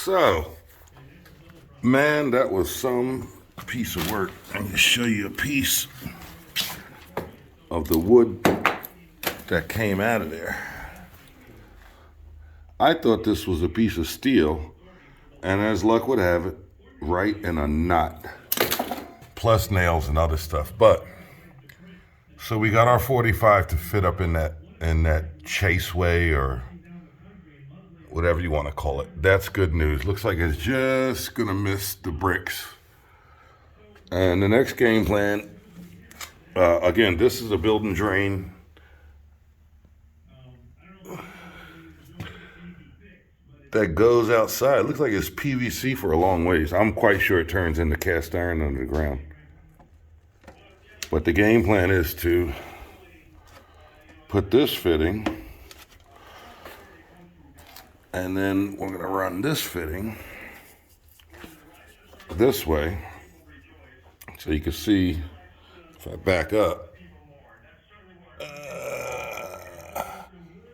So, man, that was some piece of work. I'm going to show you a piece of the wood that came out of there. I thought this was a piece of steel, and as luck would have it, right in a knot, plus nails and other stuff. But so we got our 45 to fit up in that chase way, or whatever you want to call it. That's good news. Looks like it's just gonna miss the bricks. And the next game plan, again, this is a build and drain. That goes outside. It looks like it's PVC for a long ways. I'm quite sure it turns into cast iron under the ground. But the game plan is to put this fitting, and then we're gonna run this fitting this way. So you can see, if I back up,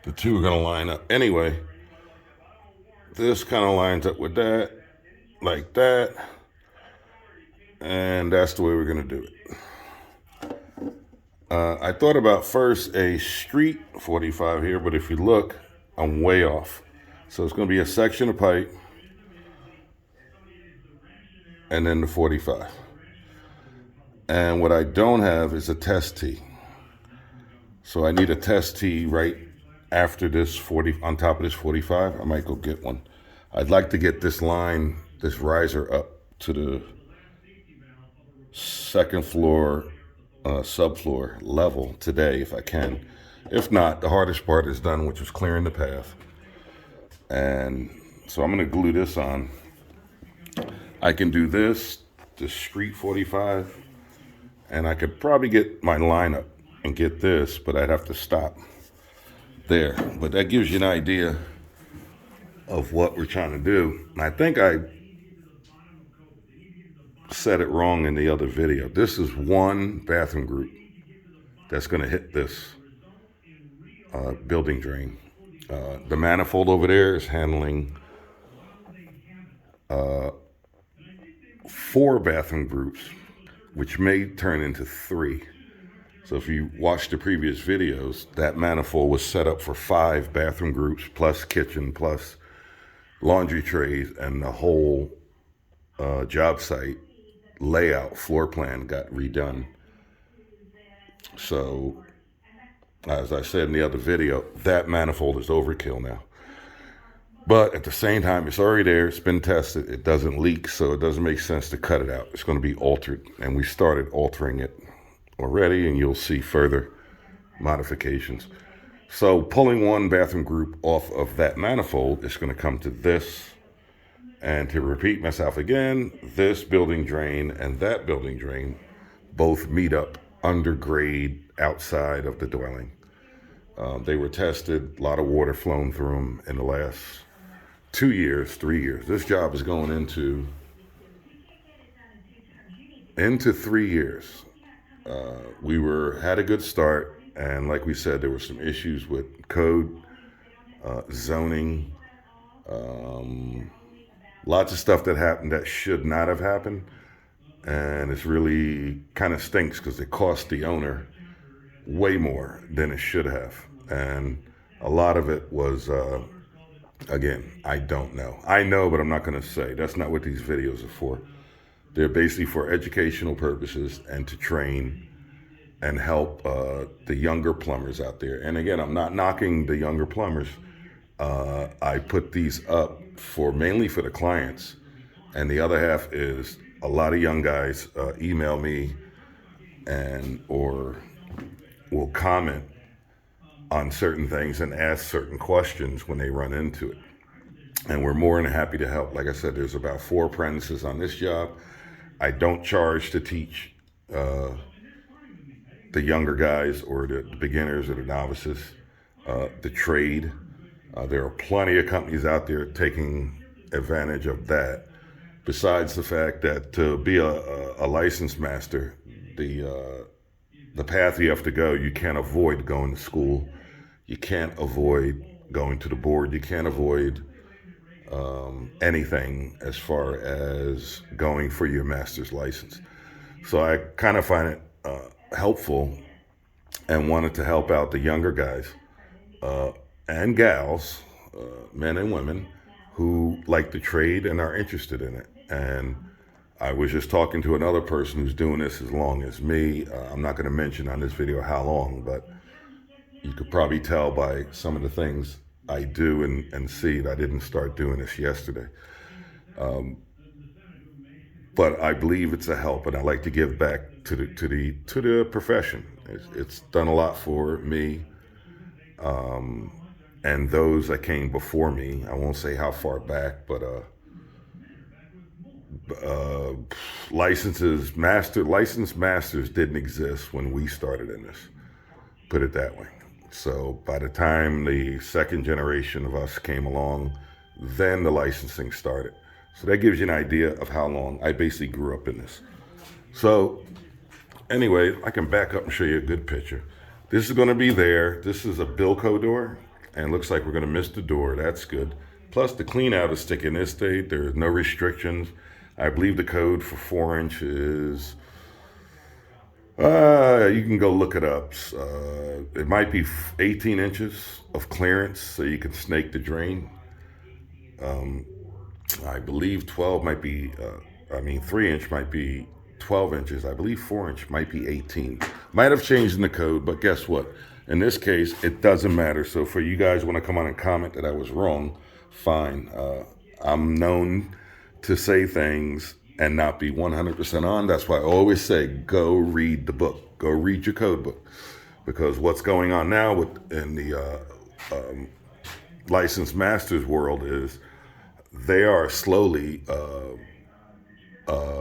the two are gonna line up. Anyway, this kind of lines up with that, like that, and that's the way we're gonna do it. I thought about first a street 45 here, but if you look, I'm way off. So it's gonna be a section of pipe, and then the 45. And what I don't have is a test tee. So I need a test tee right after this 40, on top of this 45. I might go get one. I'd like to get this line, this riser up to the second floor, subfloor level today if I can. If not, the hardest part is done, which is clearing the path. And so I'm gonna glue this on. I can do this, the street 45, and I could probably get my line up and get this, but I'd have to stop there. But that gives you an idea of what we're trying to do. And I think I said it wrong in the other video. This is one bathroom group that's gonna hit this building drain. The manifold over there is handling 4 bathroom groups, which may turn into 3. So if you watch the previous videos, that manifold was set up for 5 bathroom groups, plus kitchen, plus laundry trays, and the whole job site layout, floor plan got redone. So, as I said in the other video, that manifold is overkill now. But at the same time, it's already there, it's been tested, it doesn't leak, so it doesn't make sense to cut it out. It's going to be altered, and we started altering it already, and you'll see further modifications. So pulling one bathroom group off of that manifold is going to come to this, and to repeat myself again, this building drain and that building drain both meet up under grade outside of the dwelling. They were tested, a lot of water flown through them in the last 2 years, 3 years. This job is going into 3 years. We had a good start, and like we said, there were some issues with code, zoning, lots of stuff that happened that should not have happened, and it's really kind of stinks because it cost the owner way more than it should have. And a lot of it was, again, I don't know. I know, but I'm not going to say. That's not what these videos are for. They're basically for educational purposes and to train and help the younger plumbers out there. And again, I'm not knocking the younger plumbers. I put these up mainly for the clients, and the other half is a lot of young guys email me or will comment on certain things and ask certain questions when they run into it. And we're more than happy to help. Like I said, there's about 4 apprentices on this job. I don't charge to teach the younger guys or the beginners or the novices the trade. There are plenty of companies out there taking advantage of that. Besides the fact that to be a licensed master, the path you have to go, you can't avoid going to school. You can't avoid going to the board. You can't avoid anything as far as going for your master's license. So I kind of find it helpful and wanted to help out the younger guys uh, and gals, men and women, who like the trade and are interested in it. And I was just talking to another person who's doing this as long as me. I'm not going to mention on this video how long, but you could probably tell by some of the things I do and see that I didn't start doing this yesterday. But I believe it's a help, and I like to give back to the profession. It's done a lot for me and those that came before me. I won't say how far back, but uh, licensed masters didn't exist when we started in this. Put it that way. So by the time the second generation of us came along, then the licensing started. So that gives you an idea of how long I basically grew up in this. So anyway, I can back up and show you a good picture. This is going to be there. This is a Bilco door, and it looks like we're going to miss the door. That's good. Plus, the clean out is sticking this state. There's no restrictions. I believe the code for 4-inch is, you can go look it up. It might be 18 inches of clearance, so you can snake the drain. I believe 12 might be, 3-inch might be 12 inches. I believe 4-inch might be 18. Might have changed in the code, but guess what? In this case, it doesn't matter. So for you guys want to come on and comment that I was wrong, fine. I'm known to say things and not be 100% on. That's why I always say, go read the book. Go read your code book. Because what's going on now in the licensed masters world is they are slowly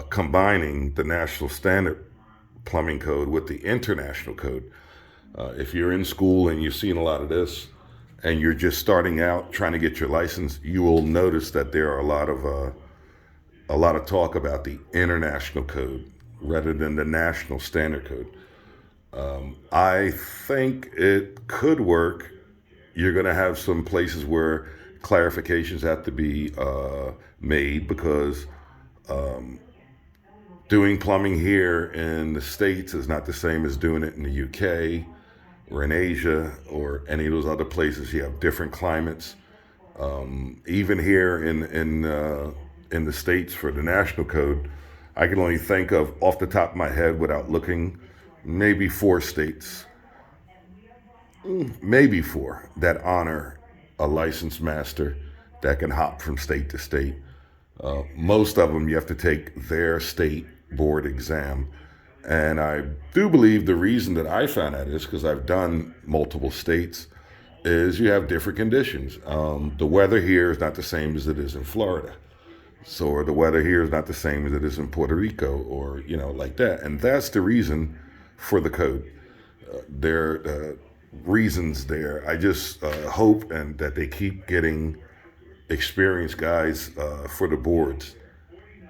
combining the national standard plumbing code with the international code. If you're in school and you've seen a lot of this and you're just starting out trying to get your license, you will notice that there are a lot of talk about the international code rather than the national standard code. I think it could work. You're going to have some places where clarifications have to be made because doing plumbing here in the States is not the same as doing it in the UK or in Asia or any of those other places. You have different climates. Even here in the States for the national code, I can only think of off the top of my head without looking, maybe 4 states, maybe 4 that honor a licensed master that can hop from state to state. Most of them you have to take their state board exam. And I do believe the reason that I found that is because I've done multiple states is you have different conditions. The weather here is not the same as it is in Florida. So the weather here is not the same as it is in Puerto Rico or, like that. And that's the reason for the code. There are reasons there. I just hope and that they keep getting experienced guys for the boards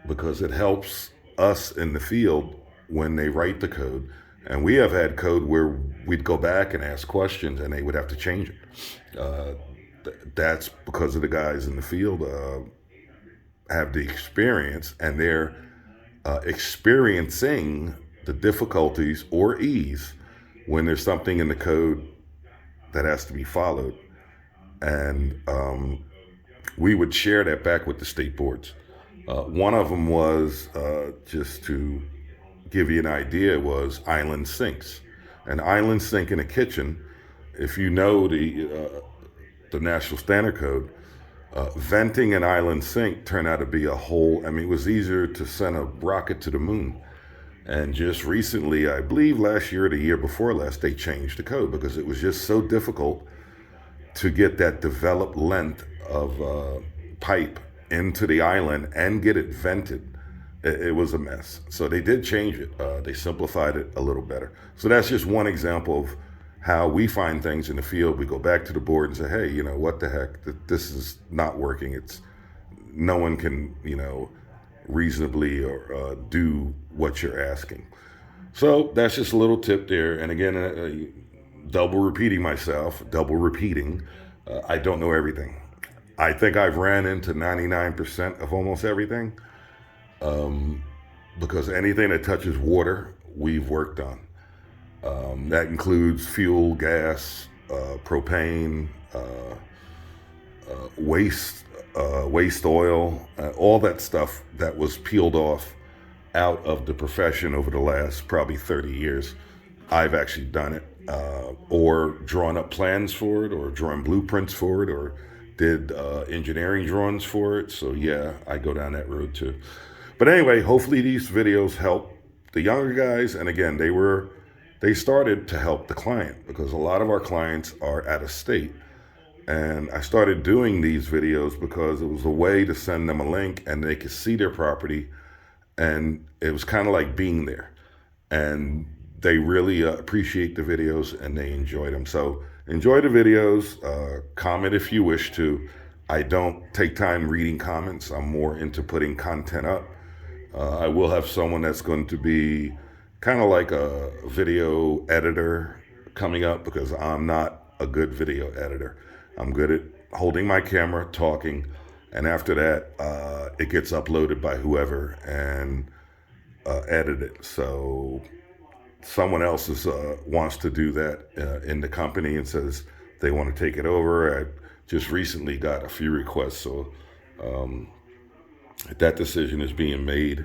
because it helps us in the field when they write the code. And we have had code where we'd go back and ask questions and they would have to change it. That's because of the guys in the field have the experience and they're experiencing the difficulties or ease when there's something in the code that has to be followed. And we would share that back with the state boards. One of them was, just to give you an idea, was island sinks. An island sink in a kitchen, if you know the National Standard Code, venting an island sink turned out to be it was easier to send a rocket to the moon. And just recently, I believe last year or the year before last, they changed the code because it was just so difficult to get that developed length of pipe into the island and get it vented. It was a mess. So they did change it. They simplified it a little better. So that's just one example of how we find things in the field. We go back to the board and say, hey, what the heck? This is not working. No one can, reasonably or do what you're asking. So that's just a little tip there. And again, double repeating, I don't know everything. I think I've ran into 99% of almost everything, because anything that touches water, we've worked on. That includes fuel, gas, propane, waste, waste oil, all that stuff that was peeled off out of the profession over the last probably 30 years. I've actually done it, or drawn up plans for it, or drawn blueprints for it, or did engineering drawings for it. So yeah, I go down that road too. But anyway, hopefully these videos help the younger guys. And again, they started to help the client, because a lot of our clients are out of state. And I started doing these videos because it was a way to send them a link and they could see their property, and it was kind of like being there. And they really appreciate the videos and they enjoy them. So enjoy the videos. Comment if you wish to. I don't take time reading comments. I'm more into putting content up. I will have someone that's going to be kind of like a video editor coming up, because I'm not a good video editor. I'm good at holding my camera, talking, and after that, it gets uploaded by whoever and edited. So someone else wants to do that in the company and says they want to take it over. I just recently got a few requests, so that decision is being made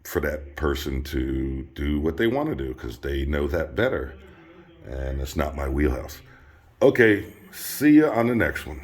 for that person to do what they want to do, because they know that better, and it's not my wheelhouse. Okay, see you on the next one.